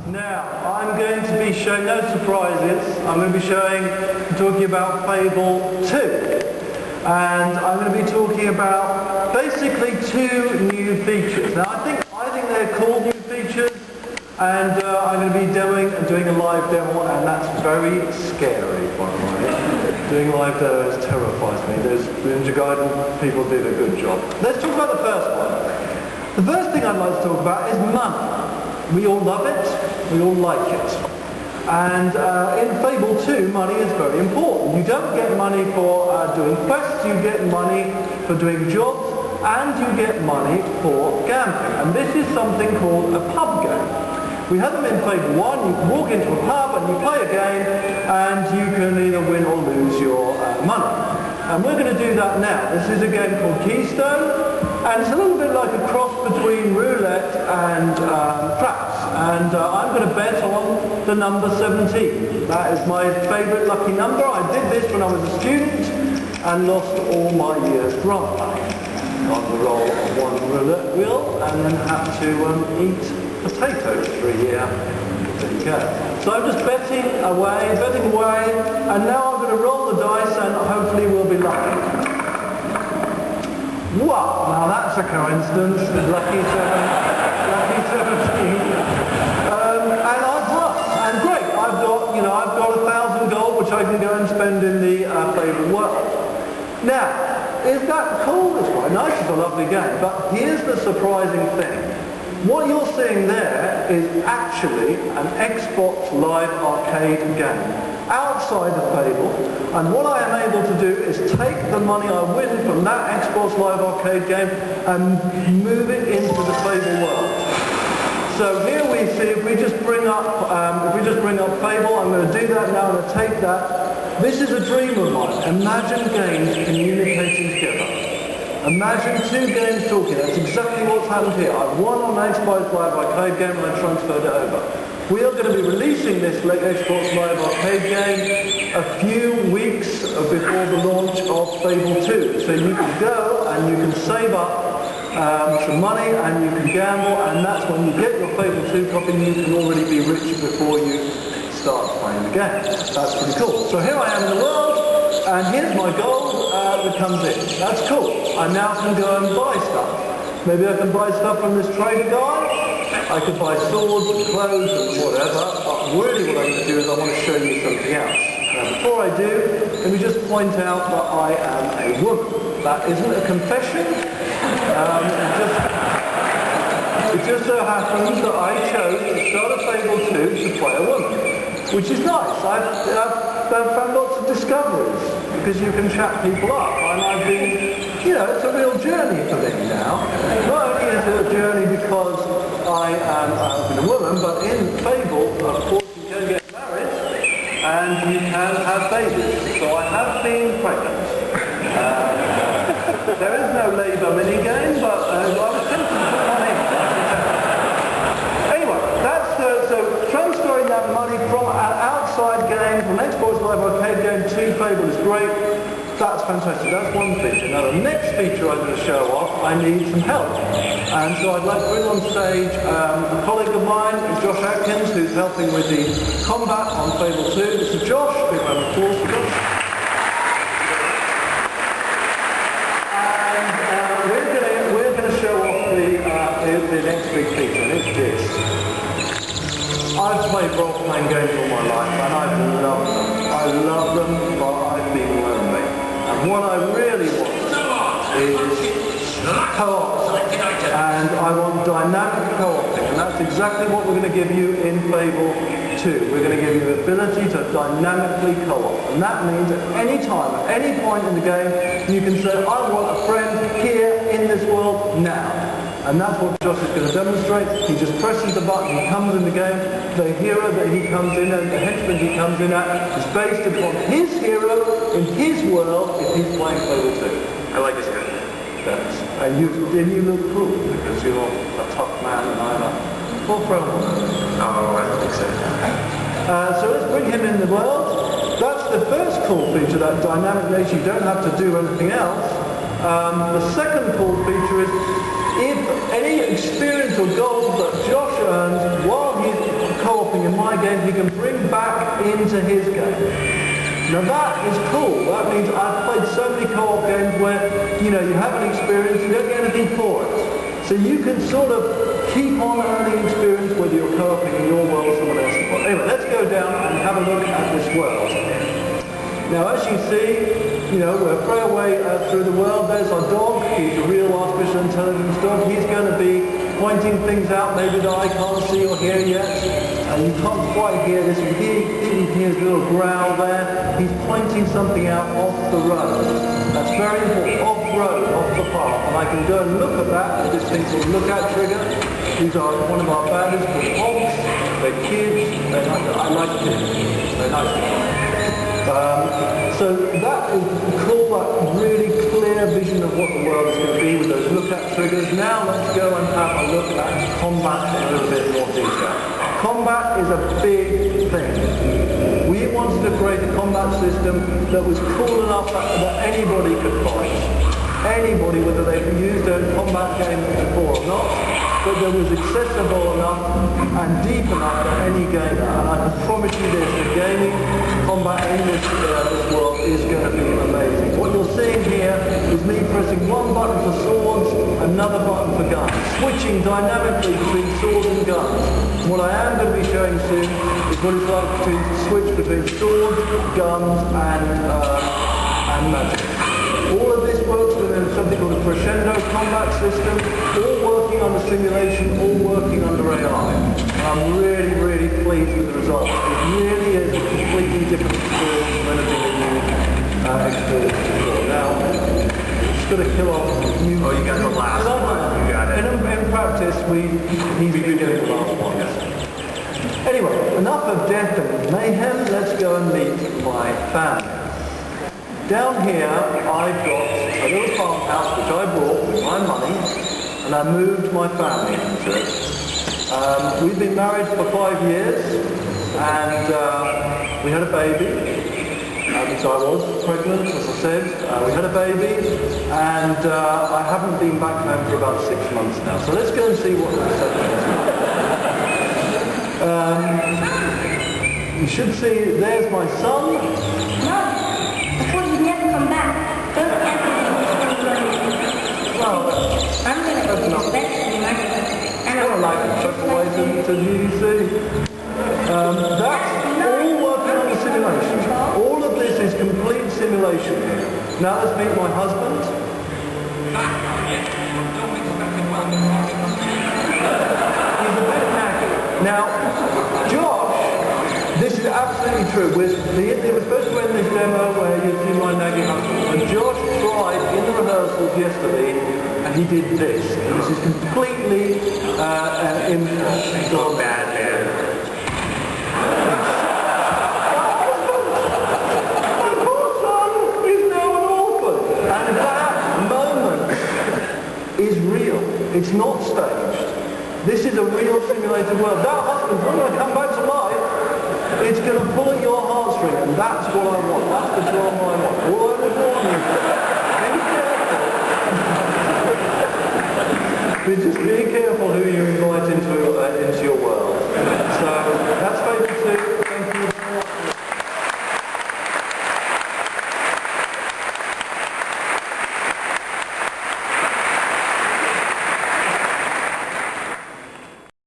Now, I'm going to be showing, no surprises, I'm going to be talking about Fable 2. And I'm going to be talking about basically 2 new features. Now, I think they're called new features, and I'm going to be doing a live demo, and that's very scary, by the way. Doing live demos terrifies me. Those Ninja Gaiden people did a good job. Let's talk about the first one. The first thing I'd like to talk about is money. We all love it, we all like it. And in Fable 2, money is very important. You don't get money for doing quests, you get money for doing jobs, and you get money for gambling. And this is something called a pub game. We have them in Fable 1, you can walk into a pub and you play a game, and you can either win or lose your money. And we're going to do that now. This is a game called Keystone, and it's a little bit like a cross between roulette and craps. And I'm going to bet on the number 17. That is my favourite lucky number. I did this when I was a student and lost all my year's grant on the roll of one roulette wheel, and then had to eat potatoes for a year. There you go. So I'm just betting away, and now I'm going to roll the dice and hopefully we'll be lucky. Wow, now that's a coincidence. Lucky 17. And I've won. And great, I've got 1,000 gold which I can go and spend in the Fable world. Now, is that cool? It's quite nice, it's a lovely game. But here's the surprising thing. What you're seeing there is actually an Xbox Live Arcade game outside of Fable, and what I am able to do is take the money I win from that Xbox Live Arcade game and move it into the Fable world. So here we see, if we just bring up Fable, I'm going to do that now, I'm going to take that. This is a dream of mine. Imagine games communicating together. Imagine 2 games talking. That's exactly what's happened here. I've won on Xbox Live Arcade game and I transferred it over. We are going to be releasing this Xbox Live Arcade game a few weeks before the launch of Fable 2. So you can go and you can save up some money and you can gamble, and that's when you get your Fable 2 copy, you can already be rich before you start playing the game. That's pretty cool. So here I am in the world, and here's my gold that comes in. That's cool. I now can go and buy stuff. Maybe I can buy stuff from this trader guy. I could buy swords and clothes and whatever, but really what I need to do is I want to show you something else. Now before I do, let me just point out that I am a woman. That isn't a confession. It just so happens that I chose to start a Fable 2 to play a woman, which is nice. I've found lots of discoveries because you can chat people up, and I've been, it's a real journey for me now. Not only is it a journey because I've been a woman, but in Fable, of course, you can get married and you can have babies. So I have been pregnant. There is no Labour minigame, but I was tempted to put one in. Anyway, that's so transferring that money from an outside game, from Xbox Live Arcade game to Fable is great. That's fantastic. That's one feature. Now the next feature I'm going to show off, I need some help. And so I'd like to bring on stage a colleague of mine, Josh Atkins, who's helping with the combat on Fable 2. This is Josh. Big round of applause for Josh. The next big feature, and it's this. I've played role-playing games all my life, and I've loved them. I love them, but I've been lonely. And what I really want is co-op, and I want dynamic co-oping, and that's exactly what we're going to give you in Fable 2. We're going to give you the ability to dynamically co-op, and that means at any time, at any point in the game, you can say, I want a friend here in this world now. And that's what Josh is going to demonstrate. He just presses the button, he comes in the game. The hero that he comes in at, the henchman he comes in at, is based upon his hero in his world if he's playing Fable 2. I like this guy. And you look cool because you're a tough man and I'm a full thrown woman. Oh, I don't think so. So let's bring him in the world. That's the first cool feature, that dynamic nature. You don't have to do anything else. The second cool feature is if any experience or gold that Josh earns while he's co-oping in my game, he can bring back into his game. Now that is cool. That means I've played so many co-op games where, you know, you have an experience, you don't get anything for it. So you can sort of keep on earning experience whether you're co-oping in your world or someone else's world. Anyway, let's go down and have a look at this world. Now, as you see, you know, we're far away through the world. There's our dog. He's a real artificial intelligence dog. He's going to be pointing things out maybe that I can't see or hear yet. You can't quite hear this. You can hear his little growl there. He's pointing something out off the road. That's very important. Off-road, off the path. And I can go and look at that with this thing called look-out trigger. These are one of our baddies called hogs. They're kids. I like kids. They're nice. So that is cool, that really clear vision of what the world is going to be with those look-at triggers. Now let's go and have a look at combat in a little bit more detail. Combat is a big thing. We wanted to create a combat system that was cool enough that anybody could fight. Anybody, whether they've used a combat game before or not, but that was accessible enough and deep enough for any gamer. And I can promise you this, the gaming combat in this world is going to be amazing. What you're seeing here is me pressing one button for swords, another button for guns, switching dynamically between swords and guns. And what I am going to be showing soon is what it's like to switch between swords, guns, and magic. All of this works within something called a crescendo combat system, all working under simulation, all working under AI. I'm really, really pleased with the results. It really is a completely different experience from anything that you experienced before. Now, just got to kill off new... Oh, you got the last one. You got it. In practice, we need to be getting the last one. Anyway, enough of death and mayhem. Let's go and meet my family. Down here, I've got a little farmhouse which I bought with my money, and I moved my family into it. We've been married for 5 years, and we had a baby. So I was pregnant, as I said. We had a baby, and I haven't been back home for about 6 months now. So let's go and see what the setup is. You should see, there's my son. Come back. Don't Well, I'm going to go to the best I don't like it such a way to GDC. That's all working on the simulation. All of this is complete simulation here. Now let's meet my husband. He's a bit nagging. Now, Josh, this is absolutely true. They were supposed to end this demo where you see my nagging husband. And Josh tried in the rehearsals yesterday, and he did this. This is completely So bad, man. My poor son is now an orphan. And that moment is real. It's not staged. This is a real simulated world. That husband's going to come back to life. It's going to pull at your heartstring, and that's what I want. That's the drama I want. All I would warn you. Be careful. But just be careful who you invite into your world. So that's Fable 2.